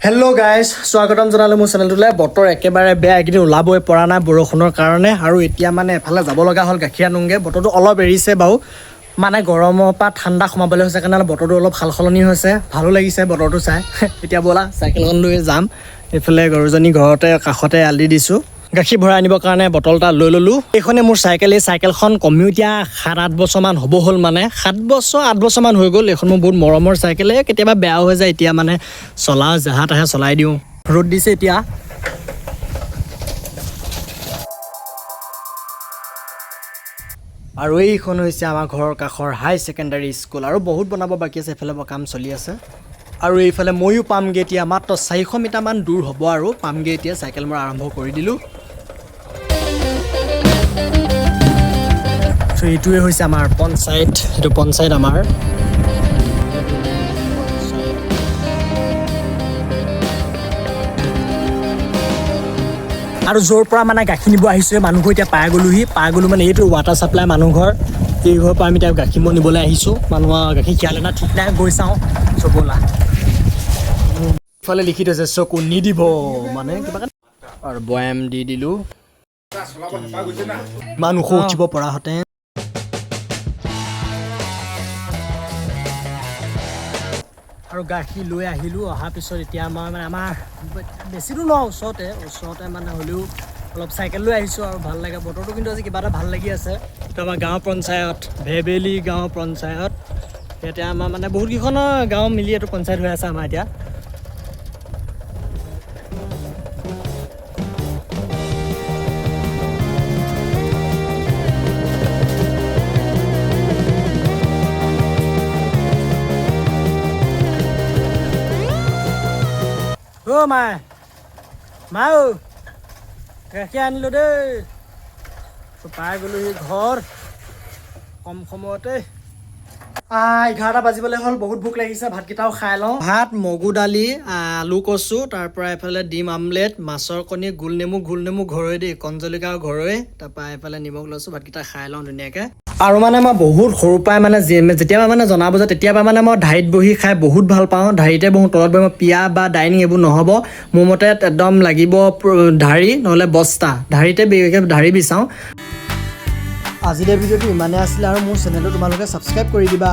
Hello' guys স্বাগতম জনালোঁ মোৰ চেনেলটোলৈ। বতৰ একেবাৰে বেয়া, এইকেইদিন ওলাবই পৰা নাই বৰষুণৰ কাৰণে, আৰু এতিয়া মানে এফালে যাব লগা হ'ল গাখীৰ আনোগৈ। বতৰটো অলপ এৰিছে বাৰু, মানে গৰমৰ পৰা ঠাণ্ডা সোমাবলৈ হৈছে কাৰণে বতৰটো অলপ সাল সলনি হৈছে, ভালো লাগিছে বতৰটো চাই। এতিয়া ব'লা চাইকেলখন লৈ যাম। এইফালে গৰুজনী ঘৰতে কাষতে আলি দিছোঁ, গাখীৰ ভৰাই আনিবৰ কাৰণে বটল এটা লৈ ল'লোঁ। এইখনে মোৰ চাইকেল, এই চাইকেলখন কমেও এতিয়া 7-8 বছৰমান হ'ব হ'ল, মানে 7-8 বছৰমান হৈ গ'ল। এইখন মোৰ বহুত মৰমৰ চাইকেল, কেতিয়াবা বেয়াও হৈ যায়, এতিয়া মানে চলাওঁ জাহা তাহে চলাই দিওঁ। ৰ'দ দিছে এতিয়া। আৰু এইখন হৈছে আমাৰ ঘৰৰ কাষৰ হাই ছেকেণ্ডাৰী স্কুল, আৰু বহুত বনাব বাকী আছে, এইফালে কাম চলি আছে। আৰু এইফালে ময়ো পামগৈ এতিয়া, মাত্ৰ 400 মিটাৰমান দূৰ হ'ব আৰু পামগৈ এতিয়া। চাইকেল মই আৰম্ভ কৰি দিলোঁ। চ' এইটোৱে হৈছে আমাৰ পঞ্চায়ত, এইটো পঞ্চায়ত আমাৰ। আৰু য'ৰ পৰা মানে গাখীৰ নিব আহিছোঁ মানুহঘৰ এতিয়া পাই গ'লোঁ মানে এইটো ৱাটাৰ ছাপ্লাই মানুহ ঘৰ, এই ঘৰৰ পৰা আমি এতিয়া গাখীৰ মই নিবলৈ আহিছোঁ। মানুহৰ গাখীৰ খীৰালে না ঠিক নাই, গৈ চাওঁ চবলা। ইফালে লিখি থৈছে চকু নিদিব মানে কিবা, আৰু বয়াম দি দিলোঁ মানুহ উঠিব পৰাহঁতে। আৰু গাখীৰ লৈ আহিলোঁ, অহাৰ পিছত এতিয়া মই মানে আমাৰ বেছি দূৰ নহয়, ওচৰতে মানে হ'লেও অলপ চাইকেল লৈ আহিছোঁ, আৰু ভাল লাগে বতৰটো কিন্তু আজি কিবা এটা ভাল লাগি আছে। এইটো আমাৰ গাঁও পঞ্চায়ত, ভেবেলি গাঁও পঞ্চায়ত। এতিয়া আমাৰ মানে বহুতকেইখনৰ গাঁও মিলি এইটো পঞ্চায়ত হৈ আছে আমাৰ এতিয়া। অ' মাই গাখীৰ আনিলোঁ দেই, পাই গ'লোহি ঘৰ কম সময়তে। 11টা বাজিবলৈ হ'ল, বহুত ভোক লাগিছে, ভাতকেইটাও খাই লওঁ। ভাত, মগু দালি, আলু কচু, তাৰপৰা এইফালে ডিম আমলেট, মাছৰ কণী, গোল নেমু ঘৰৈ দেই, কণ জলকীয়া ঘৰৈ, তাৰপৰা এইফালে নিমখ লৈছোঁ, ভাতকেইটা খাই লওঁ ধুনীয়াকৈ। আৰু মানে মই বহুত সৰুৰ পৰাই মানে যেতিয়াবা মানে জনা বুজা তেতিয়াবা মানে মই ঢাৰিত বহি খাই বহুত ভাল পাওঁ। ঢাৰিতে বহোঁ, তলত বহি মই পিয়া বা ডাইনিং এইবোৰ নহ'ব, মোৰ মতে একদম লাগিব ঢাৰি নহ'লে বস্তা, ঢাৰিতে ঢাৰি বিচাৰোঁ। আজিৰ ভিডিঅ'টো ইমানেই আছিলে, আৰু মোৰ চেনেলটো তোমালোকে ছাবস্ক্ৰাইব কৰি দিবা।